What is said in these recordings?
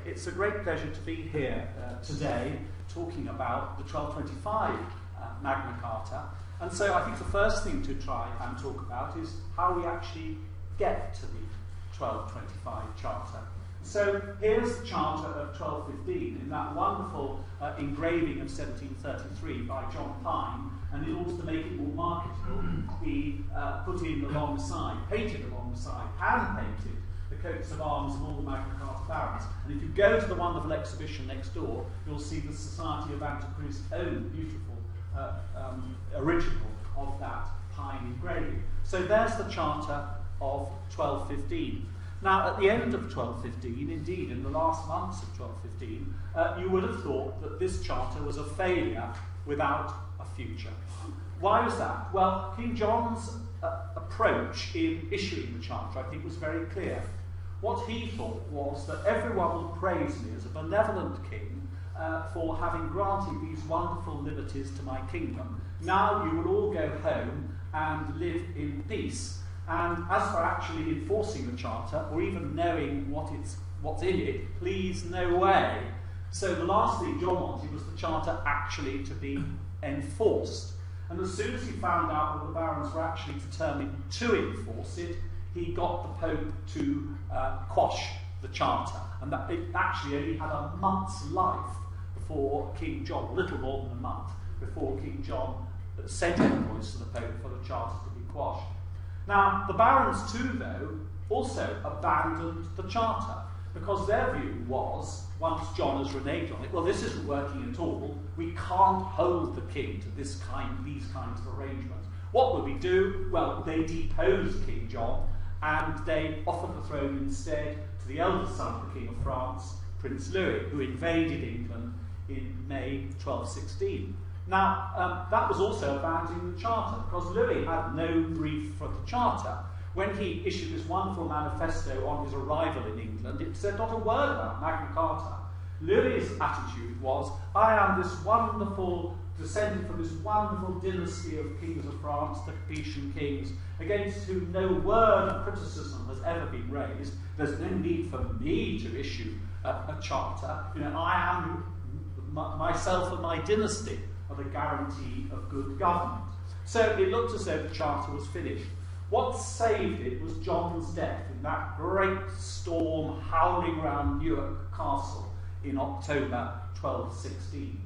it's a great pleasure to be here today talking about the 1225 Magna Carta. And so I think the first thing to try and talk about is how we actually get to the 1225 Charter. So here's the Charter of 1215 in that wonderful engraving of 1733 by John Pine, and in order to make it more marketable, we put in alongside, painted alongside, hand-painted, the coats of arms of all the Magna Carta barons. And if you go to the wonderful exhibition next door, you'll see the Society of Antiquaries' own beautiful original of that Pine engraving. So there's the Charter of 1215. Now, at the end of 1215, indeed, in the last months of 1215, you would have thought that this charter was a failure without a future. Why was that? Well, King John's approach in issuing the charter, I think, was very clear. What he thought was that everyone will praise me as a benevolent king for having granted these wonderful liberties to my kingdom. Now you will all go home and live in peace. And as for actually enforcing the charter, or even knowing what's in it, please, no way. So the last thing John wanted was the charter actually to be enforced. And as soon as he found out that the barons were actually determined to enforce it, he got the Pope to quash the charter. And that it actually only had a month's life before King John, a little more than a month, before King John sent envoys to the Pope for the charter to be quashed. Now, the barons too, though, also abandoned the charter, because their view was, once John has reneged on it, well, this isn't working at all, we can't hold the king to these kinds of arrangements. What will we do? Well, they deposed King John, and they offered the throne instead to the eldest son of the King of France, Prince Louis, who invaded England in May 1216. Now, that was also abandoning the charter, because Louis had no brief for the charter. When he issued this wonderful manifesto on his arrival in England, it said not a word about Magna Carta. Louis's attitude was, I am this wonderful, descended from this wonderful dynasty of kings of France, the Capetian kings, against whom no word of criticism has ever been raised. There's no need for me to issue a charter. You know, I am myself and my dynasty are the guarantee of good government. So it looked as though the charter was finished. What saved it was John's death in that great storm howling round Newark Castle in October 1216.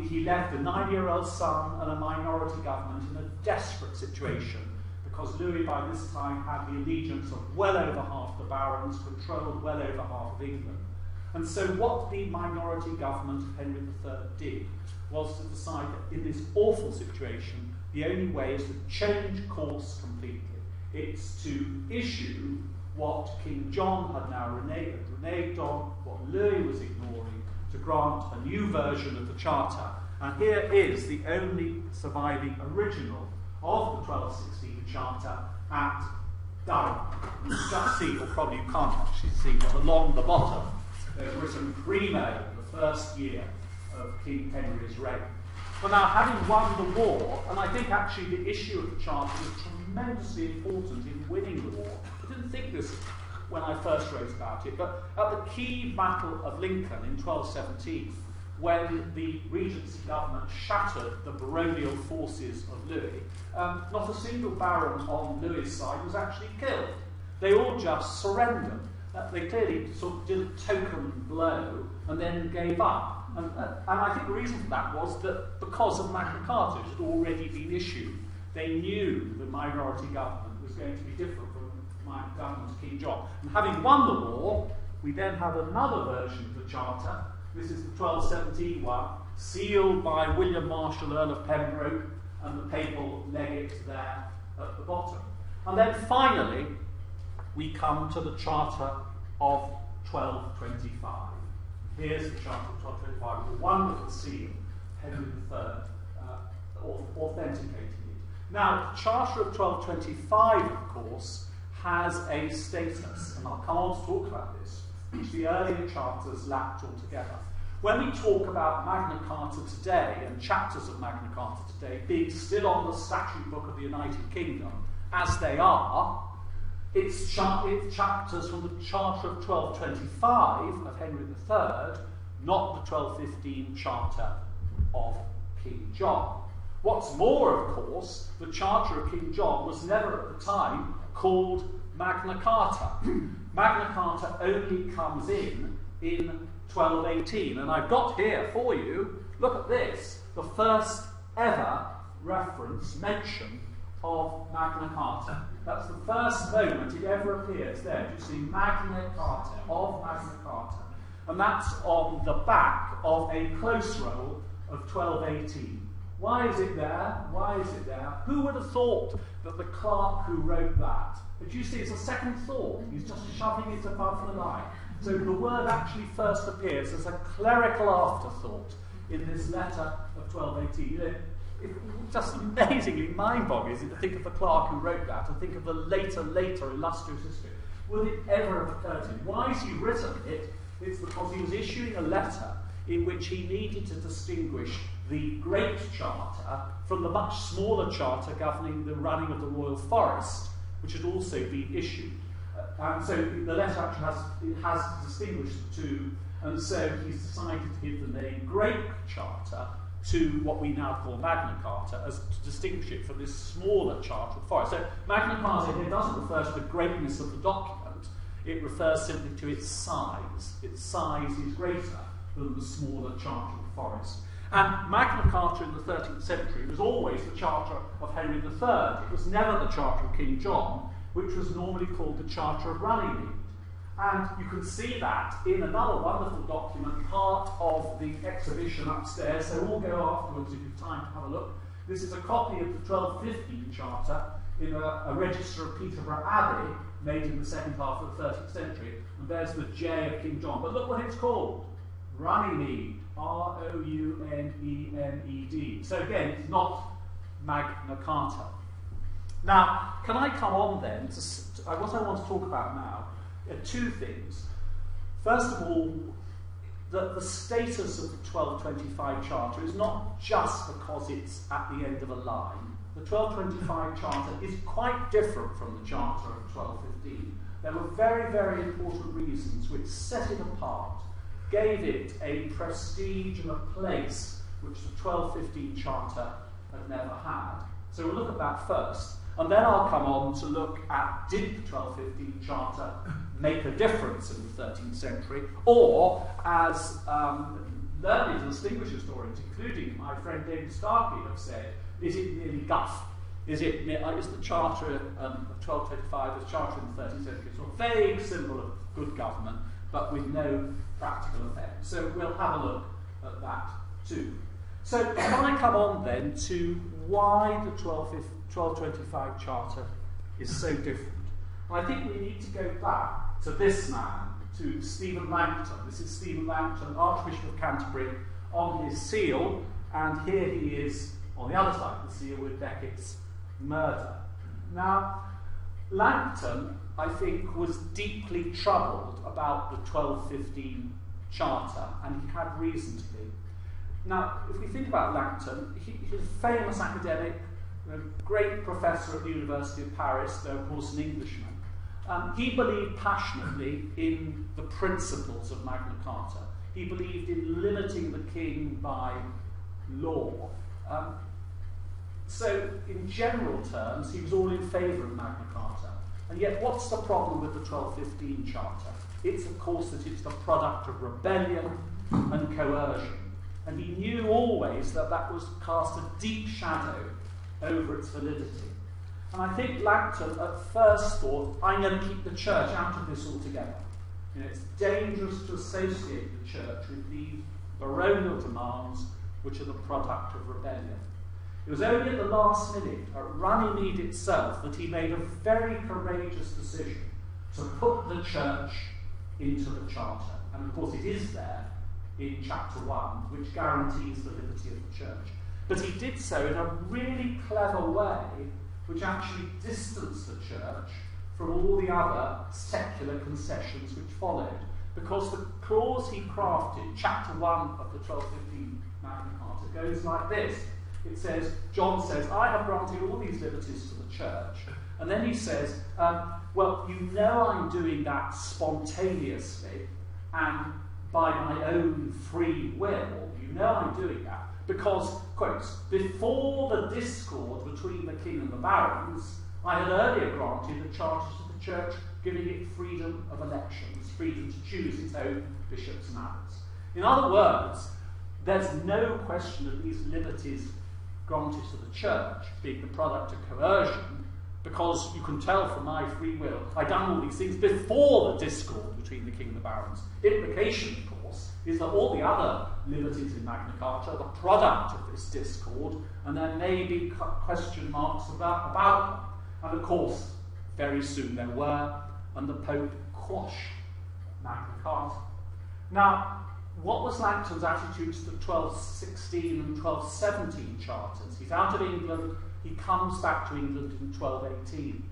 He left a 9-year-old son and a minority government in a desperate situation, because Louis by this time had the allegiance of well over half the barons, controlled well over half of England. And so what the minority government of Henry III did was to decide that in this awful situation, the only way is to change course completely. It's to issue what King John had now reneged on, what Louis was ignoring, to grant a new version of the Charter. And here is the only surviving original of the 1216 Charter at Durham. You can just see, or probably you can't actually see, but along the bottom, there's written Pre-May, the first year of King Henry's reign. Well, now, having won the war, and I think actually the issue of the Charter was tremendously important in winning the war. I didn't think this when I first wrote about it, but at the key Battle of Lincoln in 1217, when the Regency government shattered the baronial forces of Louis, not a single baron on Louis' side was actually killed. They all just surrendered. They clearly sort of did a token blow and then gave up. And I think the reason for that was that because of Magna Carta, it had already been issued, they knew the minority government was going to be different from the government of King John. And having won the war, we then have another version of the Charter. This is the 1217 one, sealed by William Marshall, Earl of Pembroke, and the papal legate there at the bottom. And then finally, we come to the Charter of 1225. Here's the Charter of 1225, with a wonderful seal, Henry III, authenticating it. Now, the Charter of 1225, of course, has a status, and I'll come on to talk about this, which the earlier charters lacked altogether. When we talk about Magna Carta today, and chapters of Magna Carta today being still on the statute book of the United Kingdom, as they are, It's chapters from the Charter of 1225 of Henry III, not the 1215 Charter of King John. What's more, of course, the Charter of King John was never at the time called Magna Carta. Magna Carta only comes in 1218, and I've got here for you, look at this, the first ever reference, mention of Magna Carta. That's the first moment it ever appears there. You see Magna Carta, of Magna Carta. And that's on the back of a close roll of 1218. Why is it there? Why is it there? Who would have thought that the clerk who wrote that, but you see it's a second thought, he's just shoving it above the line. So the word actually first appears as a clerical afterthought in this letter of 1218. You know, it's just amazingly mind-boggling, isn't it, to think of the clerk who wrote that, and think of the later illustrious history. Would it ever have occurred to him? Why has he written it? It's because he was issuing a letter in which he needed to distinguish the Great Charter from the much smaller charter governing the running of the Royal Forest, which had also been issued. And so the letter actually has distinguished the two, and so he's decided to give the name Great Charter to what we now call Magna Carta, as to distinguish it from this smaller Charter of the Forest. So Magna Carta here doesn't refer to the greatness of the document, it refers simply to its size. Its size is greater than the smaller Charter of the Forest. And Magna Carta in the 13th century was always the Charter of Henry III. It was never the Charter of King John, which was normally called the Charter of Runnymede. And you can see that in another wonderful document, part of the exhibition upstairs, so we'll go afterwards if you've time to have a look. This is a copy of the 1215 Charter in a register of Peterborough Abbey, made in the second half of the 13th century, and there's the J of King John. But look what it's called, Runnymede, R-O-U-N-E-M-E-D. So again, it's not Magna Carta. Now, can I come on then to what I want to talk about now? Two things. First of all, the status of the 1225 Charter is not just because it's at the end of a line. The 1225 Charter is quite different from the Charter of 1215. There were very, very important reasons which set it apart, gave it a prestige and a place which the 1215 Charter had never had. So we'll look at that first. And then I'll come on to look at, did the 1215 Charter make a difference in the 13th century, or, as learned and distinguished historians, including my friend David Starkey, have said, is it merely guff? Is the Charter of 1225, the Charter in the 13th century, sort of vague symbol of good government, but with no practical effect? So we'll have a look at that too. So can I come on then to why the 1225 Charter is so different? Well, I think we need to go back to this man, to Stephen Langton. This is Stephen Langton, Archbishop of Canterbury, on his seal, and here he is on the other side of the seal with Beckett's murder. Now, Langton, I think, was deeply troubled about the 1215 Charter, and he had reason to be. Now, if we think about Langton, he's a famous academic, a great professor at the University of Paris, though of course an Englishman. He believed passionately in the principles of Magna Carta. He believed in limiting the king by law. So, in general terms, he was all in favour of Magna Carta. And yet, what's the problem with the 1215 Charter? It's, of course, that it's the product of rebellion and coercion. And he knew always that that was cast a deep shadow over its validity. And I think Langton at first thought, I'm going to keep the church out of this altogether. You know, it's dangerous to associate the church with these baronial demands which are the product of rebellion. It was only at the last minute, at Runnymede itself, that he made a very courageous decision to put the church into the charter. And of course it is there in chapter 1, which guarantees the liberty of the church. But he did so in a really clever way, which actually distanced the church from all the other secular concessions which followed. Because the clause he crafted, chapter 1 of the 1215 Magna Carta, goes like this. It says, John says, I have granted all these liberties to the church, And then he says, well, you know I'm doing that spontaneously and by my own free will. You know I'm doing that because, quotes, before the discord between the king and the barons, I had earlier granted the charters of the church, giving it freedom of elections, freedom to choose its own bishops and abbots. In other words, there's no question of these liberties granted to the church being the product of coercion, because you can tell from my free will, I've done all these things before the discord between the king and the barons. Implication, of course, is that all the other liberties in Magna Carta are the product of this discord, and there may be question marks about them. And of course, very soon there were, and the Pope quashed Magna Carta. Now, what was Langton's attitude to the 1216 and 1217 charters? He's out of England, he comes back to England in 1218.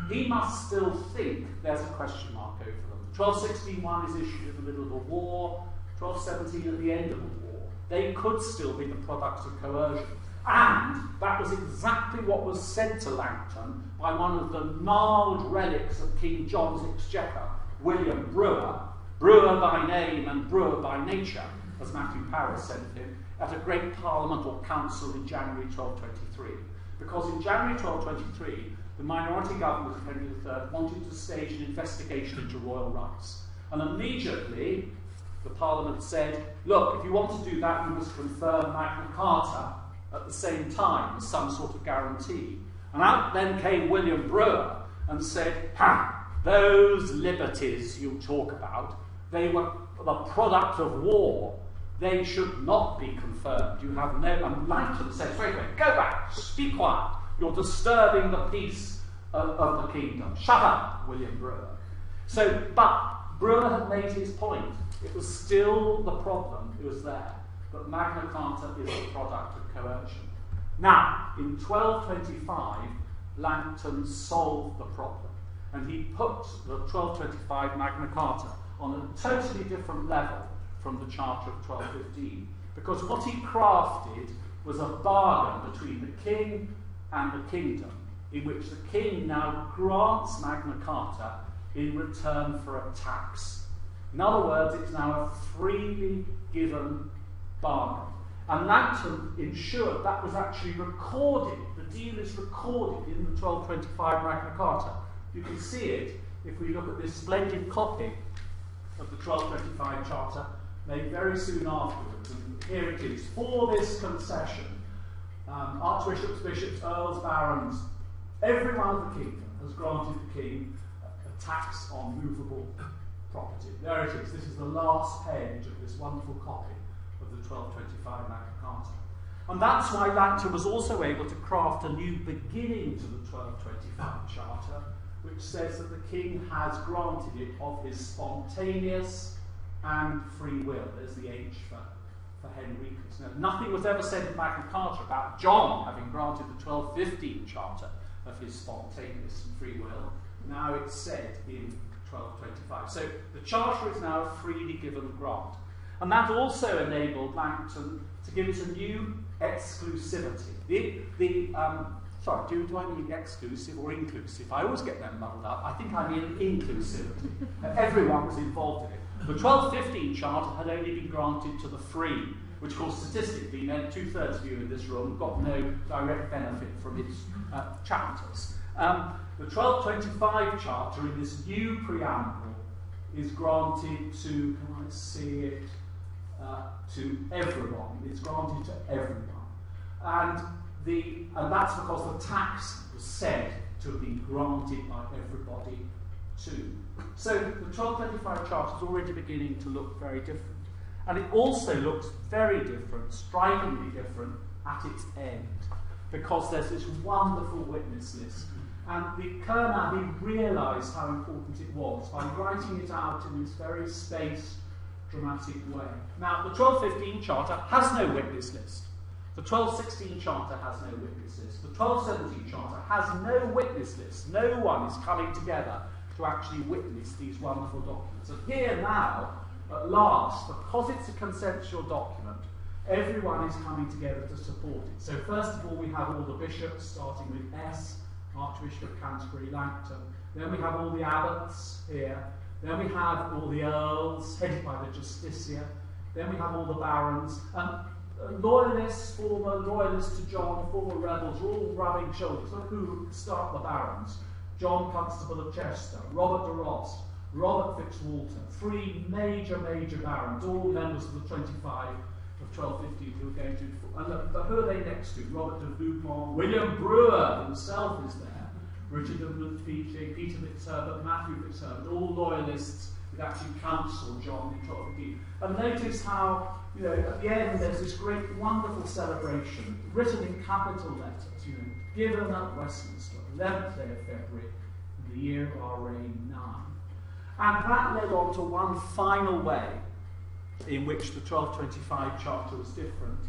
He must still think there's a question mark over them. The 1216 one is issued in the middle of a war, 1217 at the end of a war. They could still be the products of coercion. And that was exactly what was said to Langton by one of the gnarled relics of King John's exchequer, William Brewer, Brewer by name and Brewer by nature, as Matthew Paris said of him, at a great Parliament or Council in January 1223. Because in January 1223, the minority government of Henry III wanted to stage an investigation into royal rights. And immediately, the Parliament said, look, if you want to do that, you must confirm Magna Carta at the same time as some sort of guarantee. And out then came William Brewer and said, those liberties you talk about, they were the product of war. They should not be confirmed. You have no... And Langton said straight away, go back, be quiet. You're disturbing the peace of the kingdom. Shut up, William Brewer. So, but Brewer had made his point. It was still the problem. It was there. But Magna Carta is a product of coercion. Now, in 1225, Langton solved the problem. And he put the 1225 Magna Carta on a totally different level from the Charter of 1215. Because what he crafted was a bargain between the king and the kingdom, in which the king now grants Magna Carta in return for a tax. In other words, it's now a freely given bargain. And Langton ensured that was actually recorded. The deal is recorded in the 1225 Magna Carta. You can see it if we look at this splendid copy of the 1225 Charter, made very soon afterwards. And here it is. For this concession, archbishops, bishops, earls, barons, everyone of the kingdom has granted the king a tax on movable property. There it is. This is the last page of this wonderful copy of the 1225 Magna Carta. And that's why Langton was also able to craft a new beginning to the 1225 Charter, which says that the king has granted it of his spontaneous and free will. There's the H for Henricus. Now, nothing was ever said in Magna Carta about John having granted the 1215 Charter of his spontaneous and free will. Now it's said in 1225. So the Charter is now a freely given grant. And that also enabled Langton to give it a new exclusivity. Sorry, do I mean exclusive or inclusive? I always get them muddled up. I think I mean inclusivity. Everyone was involved in it. The 1215 Charter had only been granted to the free, which of course statistically meant 2/3 of you in this room got no direct benefit from its chapters. The 1225 Charter in this new preamble is granted to, can I see it, to everyone. It's granted to everyone. And that's because the tax was said to have been granted by everybody too. So the 1225 Charter is already beginning to look very different. And it also looks very different, strikingly different, at its end. Because there's this wonderful witness list. And the Kernaby realised how important it was by writing it out in this very spaced, dramatic way. Now, the 1215 Charter has no witness list. The 1216 Charter has no witness list. The 1217 Charter has no witness list. No one is coming together to actually witness these wonderful documents. And here now, at last, because it's a consensual document, everyone is coming together to support it. So first of all, we have all the bishops, starting with S, Archbishop of Canterbury, Langton. Then we have all the abbots here. Then we have all the earls, headed by the Justicia. Then we have all the barons. Loyalists, former loyalists to John, former rebels, are all rubbing shoulders. Look who start the barons. John Constable of Chester, Robert de Ross, Robert Fitzwalter, three major barons, all members of the 25 of 1215 who are going to... But who are they next to? Robert de Vupont, William Brewer himself is there, Richard of Montpeach, Peter Fitzherbert, Matthew Fitzherbert, all loyalists who actually counselled John in 1215. And notice how, you know, at the end there's this great, wonderful celebration, written in capital letters, you know, given at Westminster, 11th day of February, in the year of our reign 9. And that led on to one final way in which the 1225 Charter was different,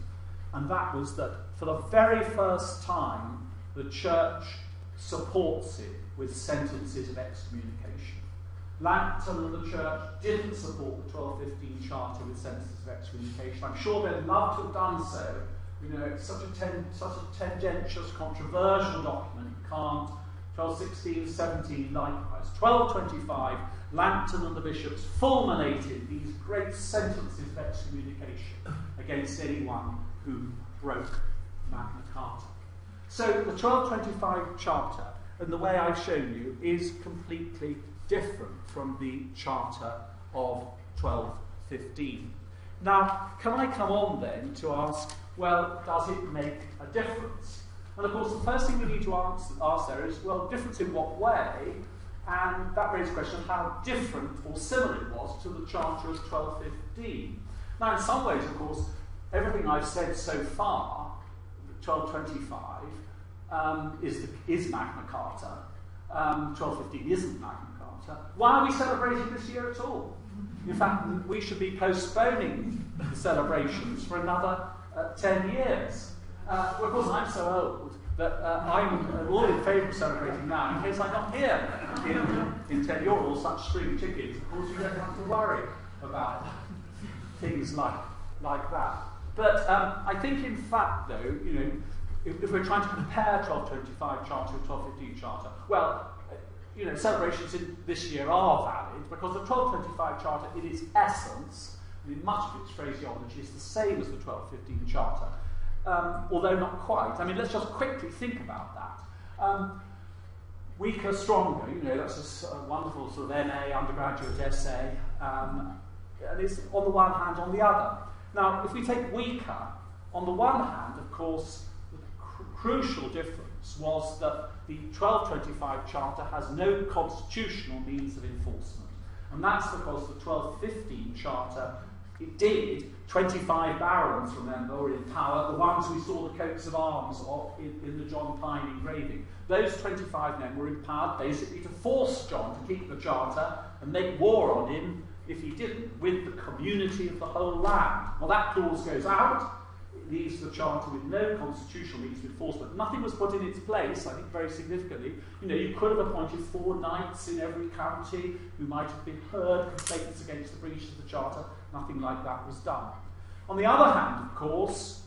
and that was that for the very first time the Church supports it with sentences of excommunication. Langton and the Church didn't support the 1215 Charter with sentences of excommunication. I'm sure they'd love to have done so. You know, it's such a tendentious, controversial document. You can't. 1216, 17, likewise. 1225, Langton and the bishops fulminated these great sentences of excommunication against anyone who broke Magna Carta. So the 1225 Charter, and the way I've shown you, is completely different from the Charter of 1215. Now, can I come on then to ask, well, does it make a difference? And of course, the first thing we need to ask there is, well, difference in what way? And that raises the question of how different or similar it was to the Charter of 1215. Now, in some ways, of course, everything I've said so far, 1225 is Magna Carta. 1215 isn't Magna Carta. Why are we celebrating this year at all? In fact, we should be postponing the celebrations for another 10 years. Well, of course, I'm so old that I'm all in favour of celebrating now, in case I'm not here in 10 years. You're all such spring chickens, of course you don't have to worry about things like that. But I think, in fact, though, you know, if we're trying to compare 1225 Charter with 1215 Charter, well, you know, celebrations in this year are valid because the 1225 Charter, in its essence, and in much of its phraseology, is the same as the 1215 Charter. Although not quite. I mean, let's just quickly think about that. Weaker, stronger, you know, that's a wonderful sort of MA undergraduate essay. And it's on the one hand, on the other. Now, if we take weaker, on the one hand, of course, the crucial difference was that the 1225 Charter has no constitutional means of enforcement. And that's because the 1215 Charter, it did. 25 barons, remember, were in power, the ones we saw the coats of arms of in the John Pine engraving. Those 25 men were empowered basically to force John to keep the Charter and make war on him if he didn't, with the community of the whole land. Well, that clause goes out. It leaves the Charter with no constitutional means of enforcement. Nothing was put in its place, I think very significantly. You know, you could have appointed 4 knights in every county who might have been heard complaints against the breach of the Charter. Nothing like that was done. On the other hand, of course,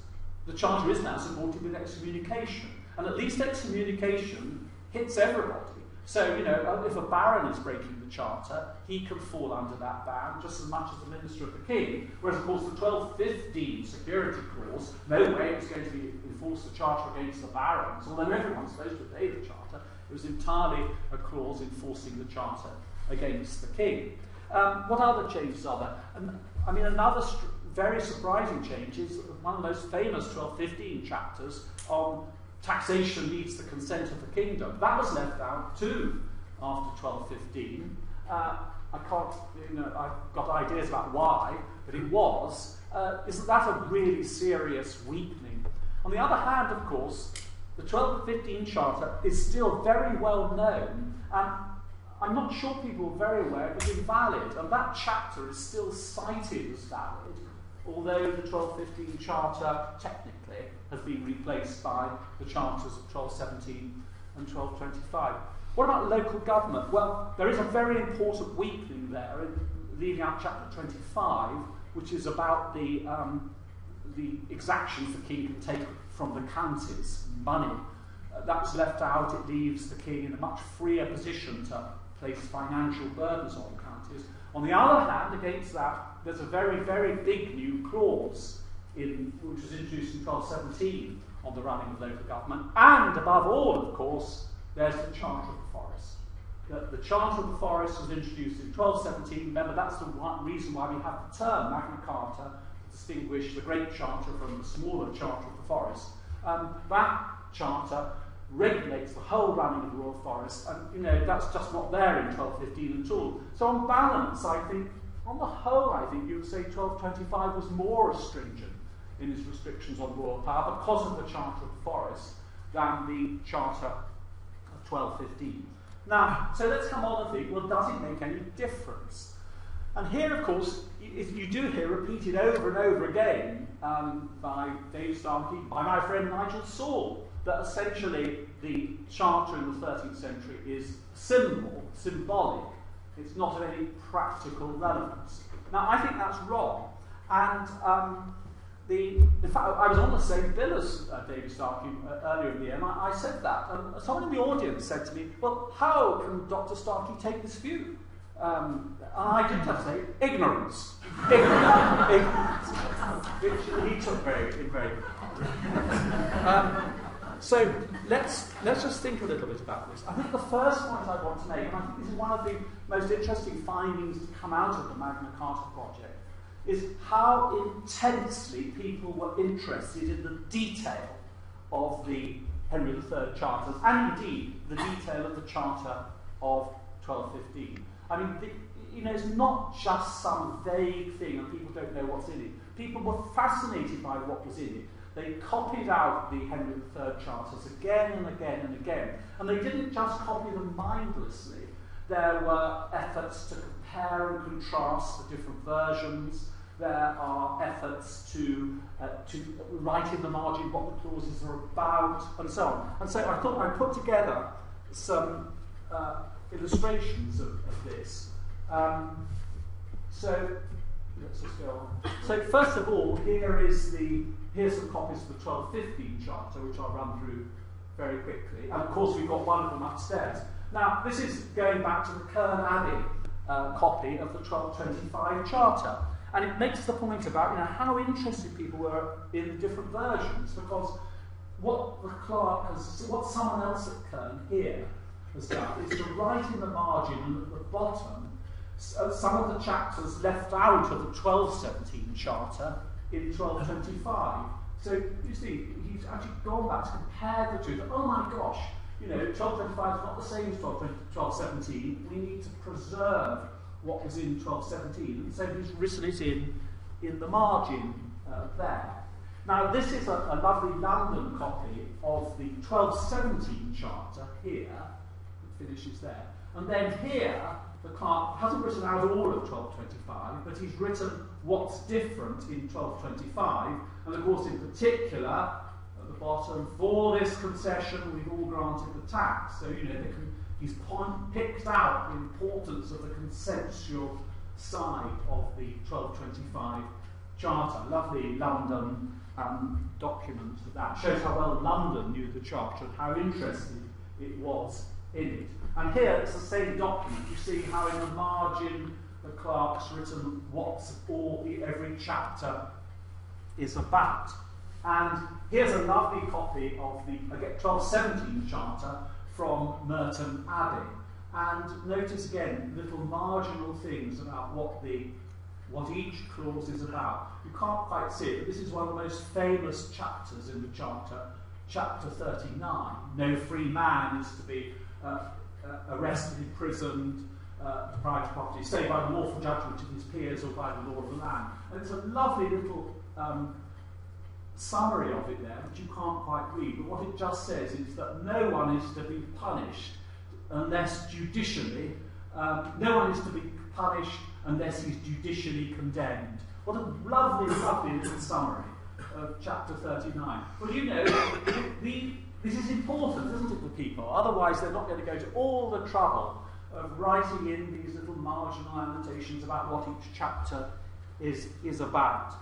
the Charter is now supported with excommunication. And at least excommunication hits everybody. So, you know, if a baron is breaking the Charter, he can fall under that ban just as much as the Minister of the King. Whereas, of course, the 1215 security clause, no way it was going to be enforce the Charter against the barons, although everyone's supposed to obey the Charter. It was entirely a clause enforcing the Charter against the King. What other changes are there? And, I mean, another very surprising change is one of the most famous 1215 chapters on taxation needs the consent of the kingdom. That was left out too after 1215. I can't, you know, I've got ideas about why, but it was. Isn't that a really serious weakening? On the other hand, of course, the 1215 Charter is still very well known, and I'm not sure people are very aware it was invalid, and that chapter is still cited as valid, although the 1215 Charter technically has been replaced by the charters of 1217 and 1225. What about local government? Well, there is a very important weakening there, leaving out chapter 25, which is about the exactions the king can take from the counties, money. that was left out. It leaves the king in a much freer position to place financial burdens on counties. On the other hand, against that, there's a very, very big new clause which was introduced in 1217 on the running of local government. And above all, of course, there's the Charter of the Forest. The Charter of the Forest was introduced in 1217. Remember, that's the reason why we have the term Magna Carta to distinguish the Great Charter from the smaller Charter of the Forest. That charter regulates the whole running of the Royal Forest, and that's just not there in 1215 at all. So on balance, I think, on the whole, I think you would say 1225 was more stringent in its restrictions on royal power because of the Charter of the Forest than the Charter of 1215. Now, so let's come on and think, well, does it make any difference? And here, of course, you do hear repeated over and over again by David Starkey, by my friend Nigel Saul, that essentially the Charter in the 13th century is symbolic. It's not of any practical relevance. Now, I think that's wrong. And in fact, I was on the same bill as David Starkey earlier in the year, and I said that. And someone in the audience said to me, well, how can Dr. Starkey take this view? And I did have to say, ignorance. Ignorance. Which he took very good. So let's just think a little bit about this. I think the first point I want to make, and I think this is one of the most interesting findings to come out of the Magna Carta project, is how intensely people were interested in the detail of the Henry III Charters, and indeed the detail of the Charter of 1215. I mean, it's not just some vague thing and people don't know what's in it. People were fascinated by what was in it. They copied out the Henry III Charters again and again and again. And they didn't just copy them mindlessly. There were efforts to compare and contrast the different versions. There are efforts to write in the margin what the clauses are about, and so on. And so I thought I'd put together some illustrations of this. So let's just go on. So first of all, here's some copies of the 1215 Charter, which I'll run through very quickly. And of course, we've got one of them upstairs. Now, this is going back to the Kern Abbey copy of the 1225 Charter. And it makes the point about how interested people were in the different versions, because what someone else at Kern here has done is to write in the margin and at the bottom some of the chapters left out of the 1217 Charter in 1225. So you see, he's actually gone back to compare the two. Oh my gosh, 1225 is not the same as 1217. We need to preserve what was in 1217, and so he's written it in the margin there. Now, this is a lovely London copy of the 1217 Charter here. It finishes there. And then here, the clerk hasn't written out all of 1225, but he's written what's different in 1225. And of course, in particular, at the bottom, for this concession, we've all granted the tax. So, he's picked out the importance of the consensual side of the 1225 Charter. Lovely London document that shows how well London knew the Charter and how interested it was in it. And here it's the same document. You see how in the margin the clerk's written what every chapter is about. And here's a lovely copy of the 1217 Charter from Merton Abbey. And notice again little marginal things about what each clause is about. You can't quite see it, but this is one of the most famous chapters in the Charter, chapter 39. No free man is to be arrested, imprisoned, deprived of property, save by the lawful judgment of his peers or by the law of the land. And it's a lovely little summary of it there, which you can't quite read, but what it just says is that no one is to be punished unless judicially, no one is to be punished unless he's judicially condemned. What a lovely, lovely little summary of chapter 39. Well, this is important, isn't it, for people? Otherwise, they're not going to go to all the trouble of writing in these little marginal annotations about what each chapter is about.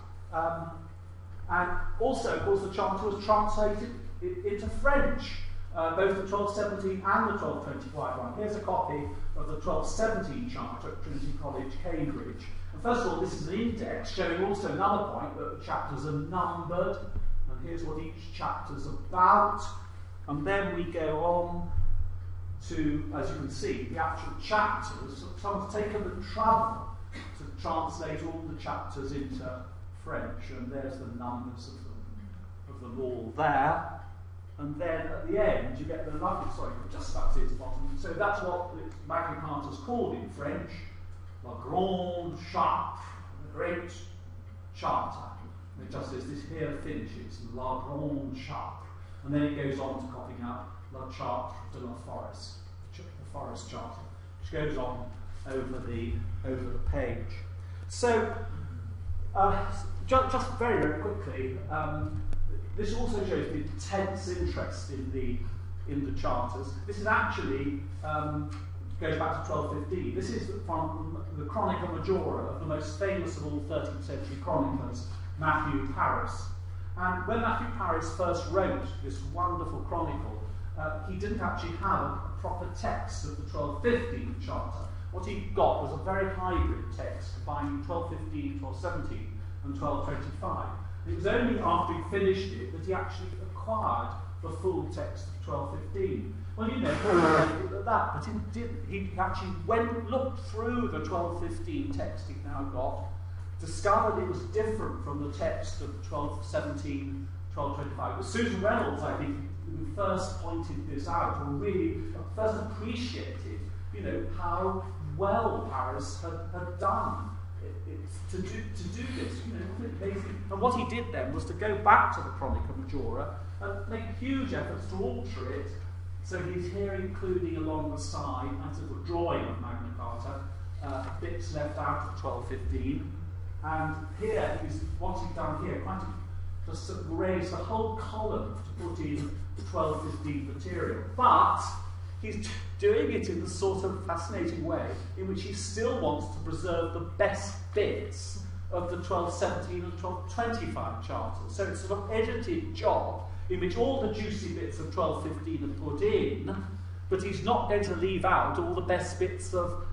And also, of course, the Charter was translated into French. both the 1217 and the 1225 one. Here's a copy of the 1217 Charter at Trinity College, Cambridge. And first of all, this is an index showing also another point that the chapters are numbered, and here's what each chapter's about. And then we go on to, as you can see, the actual chapters. Someone's taken the trouble to translate all the chapters into French, and there's the numbers of them all there. And then at the end, you get the lovely, sorry, just about to the bottom. So that's what Magna Carta is called in French, La Grande Charte, the Great Charter. And it just says this here finishes, La Grande Charte. And then it goes on to copying out La Charte de la Forest, the Forest Charter, which goes on over the page. So, just very, very quickly, this also shows the intense interest in the charters. This is actually goes back to 1215. This is from the Chronica Majora of the most famous of all 13th century chroniclers, Matthew Paris. And when Matthew Paris first wrote this wonderful chronicle, he didn't actually have a proper text of the 1215 charter. What he got was a very hybrid text combining 1215, 1217, and 1225. It was only after he finished it that he actually acquired the full text of 1215. Well, you know, that, but he didn't. He actually looked through the 1215 text he'd now got, discovered it was different from the text of 1217, 1225. It was Susan Reynolds, I think, who first pointed this out, or really first appreciated, you know, how well Paris had done to do this, you know, amazing. And what he did then was to go back to the Chronica Majora and make huge efforts to alter it. So he's here including along the side a sort of drawing of Magna Carta, bits left out of 1215. And here, what he's done here, quite just sort of raise the whole column to put in 1215 material. But he's doing it in the sort of fascinating way in which he still wants to preserve the best bits of the 1217 and 1225 charters. So it's sort of edited job in which all the juicy bits of 1215 are put in, but he's not going to leave out all the best bits of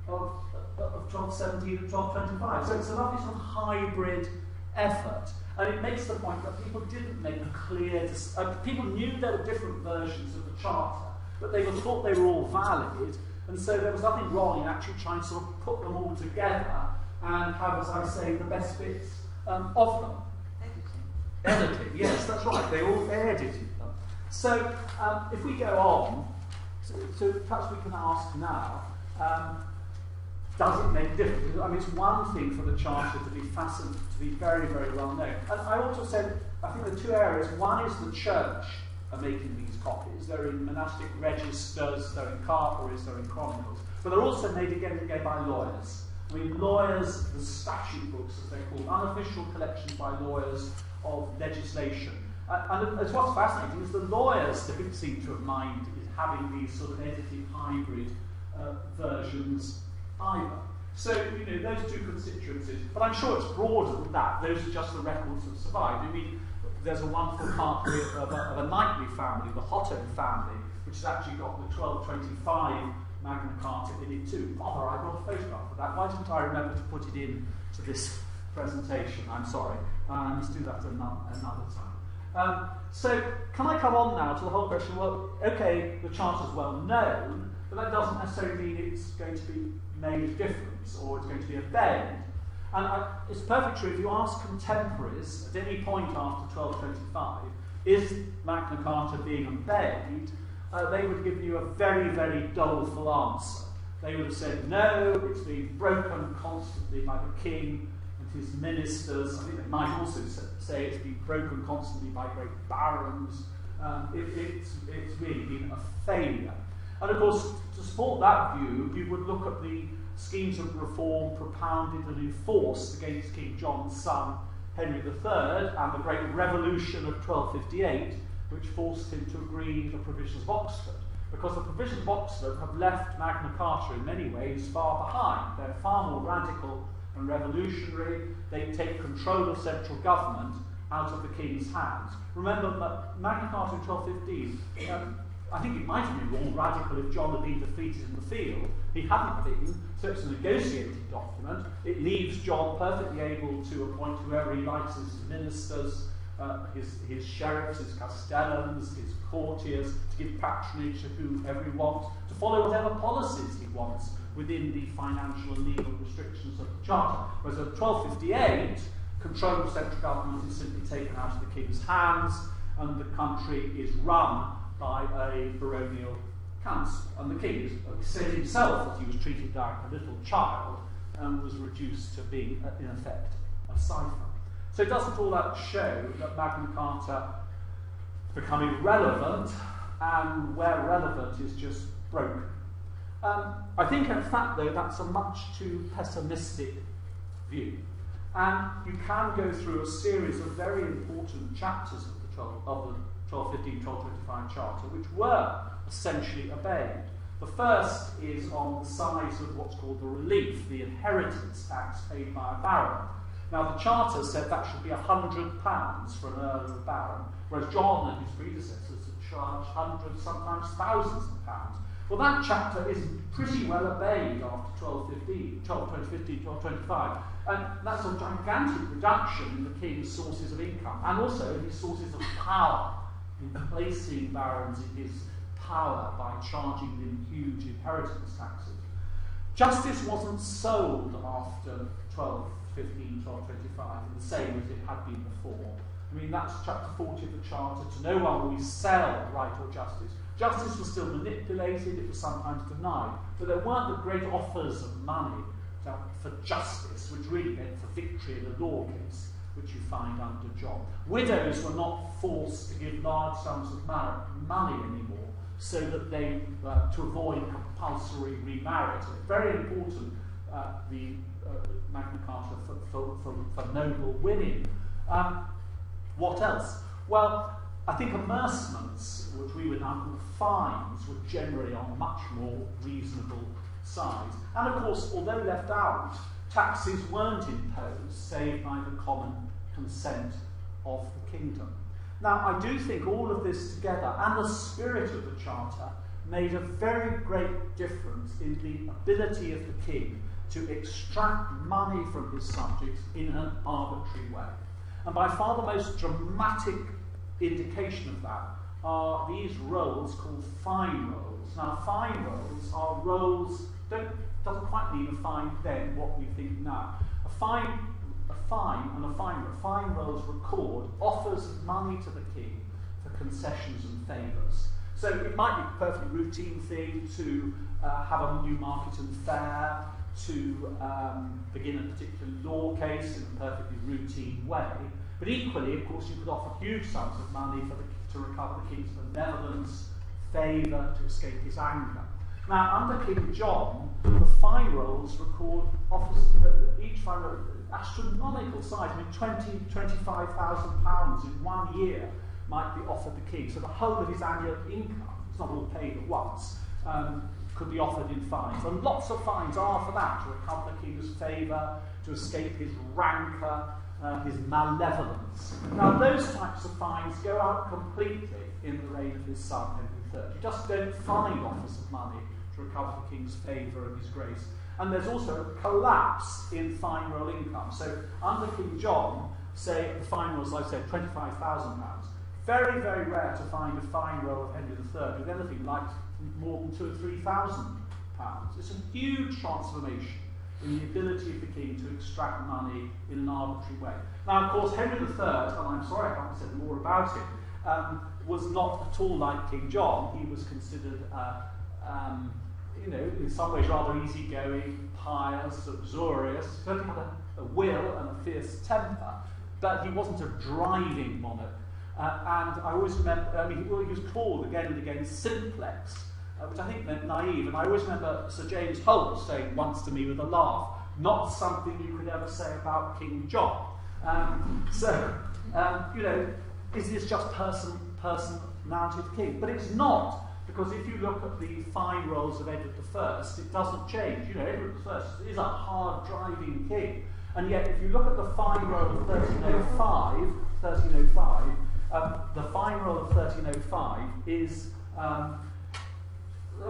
1217 and 1225. So it's a lovely sort of hybrid effort. And it makes the point that people didn't make a clear... people knew there were different versions of the charter, but they thought they were all valid, and so there was nothing wrong in actually trying to sort of put them all together and have, as I say, the best bits of them. Editing, yes, that's right, they edited them. So if we go on, so perhaps we can ask now, does it make a difference? I mean, it's one thing for the charter to be fascinating, to be very, very well known. And I also said, I think there are two areas. One is the church are making these copies. They're in monastic registers, they're in carperies, they're in chronicles. But they're also made again and again by lawyers. I mean, lawyers, the statute books, as they're called, unofficial collections by lawyers of legislation. And what's fascinating is the lawyers didn't seem to have minded having these sort of edited hybrid versions either. So, you know, those two constituencies. But I'm sure it's broader than that. Those are just the records that survived. I mean, there's a wonderful carpet of a knightly family, the Hotto family, which has actually got the 1225 Magna Carta in it too. Bother, I got a photograph of that. Why didn't I remember to put it in to this presentation? I'm sorry. I must do that another time. So, can I come on now to the whole question? Well, okay, the Charter's well known, but that doesn't necessarily mean it's going to be made a difference or it's going to be obeyed. And it's perfectly true, if you ask contemporaries at any point after 1225, is Magna Carta being obeyed, they would give you a very, very doleful answer. They would have said, no, it's being broken constantly by the king and his ministers. I think they might also say it's been broken constantly by great barons. It's really been a failure. And of course, to support that view, you would look at the schemes of reform propounded and enforced against King John's son, Henry III, and the Great Revolution of 1258, which forced him to agree to the Provisions of Oxford. Because the Provisions of Oxford have left Magna Carta in many ways far behind. They're far more radical and revolutionary. They take control of central government out of the king's hands. Remember that Magna Carta in 1215, I think it might have been more radical if John had been defeated in the field. He hadn't been, so it's a negotiated document. It leaves John perfectly able to appoint whoever he likes as his ministers, his sheriffs, his castellans, his courtiers, to give patronage to whoever he wants, to follow whatever policies he wants within the financial and legal restrictions of the Charter. Whereas at 1258, control of central government is simply taken out of the king's hands, and the country is run by a baronial council. And the king said himself that he was treated like a little child and was reduced to being, in effect, a cipher. So doesn't all that show that Magna Carta is becoming irrelevant, and where relevant is just broken? I think, in fact, though, that's a much too pessimistic view. And you can go through a series of very important chapters of the 1215-1225 Charter, which were essentially obeyed. The first is on the size of what's called the relief, the inheritance tax paid by a baron. Now, the Charter said that should be £100 for an Earl or a baron, whereas John and his predecessors had charged hundreds, sometimes thousands of pounds. Well, that chapter is pretty well obeyed after 1215, 1225, and that's a gigantic reduction in the king's sources of income, and also in his sources of power, in placing barons in his power by charging them huge inheritance taxes. Justice wasn't sold after 1215, 1225 in the same as it had been before. I mean, that's chapter 40 of the Charter. To no one will we sell right or justice. Justice was still manipulated, it was sometimes denied, but there weren't the great offers of money for justice, which really meant for victory in a law case, which you find under John. Widows were not forced to give large sums of money anymore, so that they, to avoid compulsory remarriage. Very important, the Magna Carta for noble women. What else? Well, I think amercements, which we would now call fines, were generally on much more reasonable size. And of course, although left out, taxes weren't imposed, save by the common consent of the kingdom. Now, I do think all of this together, and the spirit of the Charter, made a very great difference in the ability of the king to extract money from his subjects in an arbitrary way. And by far the most dramatic indication of that are these rolls called fine rolls. Now, fine rolls are rolls, doesn't quite mean a fine then, what we think now. Fine rolls record offers of money to the king for concessions and favours. So it might be a perfectly routine thing to have a new market and fair, to begin a particular law case in a perfectly routine way. But equally, of course, you could offer huge sums of money to recover the king's benevolence, favour, to escape his anger. Now, under King John, the fine rolls record offers, each fine roll, astronomical size. I mean, £25,000 in 1 year might be offered the king. So the whole of his annual income, it's not all paid at once, could be offered in fines. And lots of fines are for that, to recover the king's favour, to escape his rancour, his malevolence. Now, those types of fines go out completely in the reign of his son, Henry III. You just don't find offers of money to recover the king's favour and his grace. And there's also a collapse in fine roll income. So under King John, say the fine roll, as I said, £25,000. Very, very rare to find a fine roll of Henry III with anything like more than £2,000 or £3,000. It's a huge transformation in the ability of the king to extract money in an arbitrary way. Now, of course, Henry III, and I'm sorry I haven't said more about him, was not at all like King John. He was considered, in some ways rather easygoing, pious, uxorious. He certainly had a will and a fierce temper, but he wasn't a driving monarch. And I always remember, he was called again and again simplex, which I think meant naive. And I always remember Sir James Holt saying once to me with a laugh, not something you could ever say about King John. Is this just personality of the king? But it's not, because if you look at the fine rolls of Edward I, it doesn't change. Edward I is a hard-driving king. And yet, if you look at the Fine Roll of 1305, the Fine Roll of 1305 is,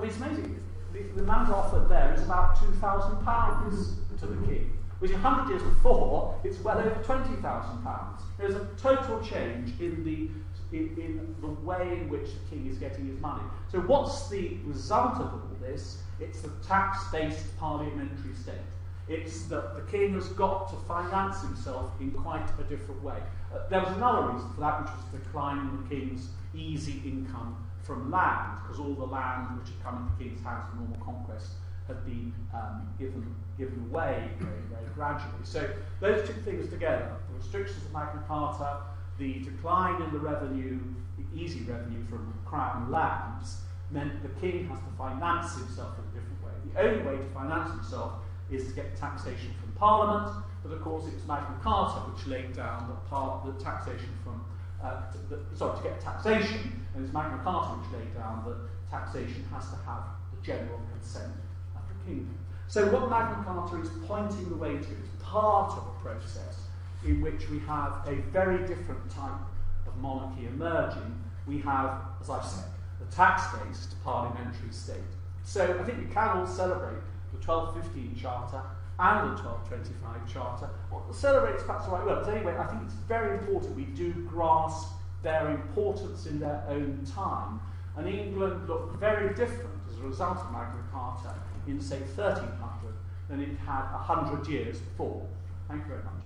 it's amazing. The amount offered there is about £2,000 to the king, which 100 years before, it's well over £20,000. There's a total change in the way in which the king is getting his money. So what's the result of all this? It's the tax-based parliamentary state. It's that the king has got to finance himself in quite a different way. There was another reason for that, which was the decline in the king's easy income from land, because all the land which had come into the king's hands for normal conquest had been given away very, very gradually. So those two things together, the restrictions of Magna Carta, the decline in the revenue, the easy revenue from crown lands, meant the king has to finance himself in a different way. The only way to finance himself is to get taxation from Parliament, but of course it was Magna Carta which laid down the taxation from, to get taxation, and it's Magna Carta which laid down that taxation has to have the general consent of the kingdom. So what Magna Carta is pointing the way to is part of a process in which we have a very different type of monarchy emerging. We have, as I've said, the tax-based parliamentary state. So I think we can all celebrate the 1215 Charter and the 1225 Charter. Well, celebrate is perhaps the right word, but anyway, I think it's very important we do grasp their importance in their own time. And England looked very different as a result of Magna Carta in, say, 1300 than it had 100 years before. Thank you very much.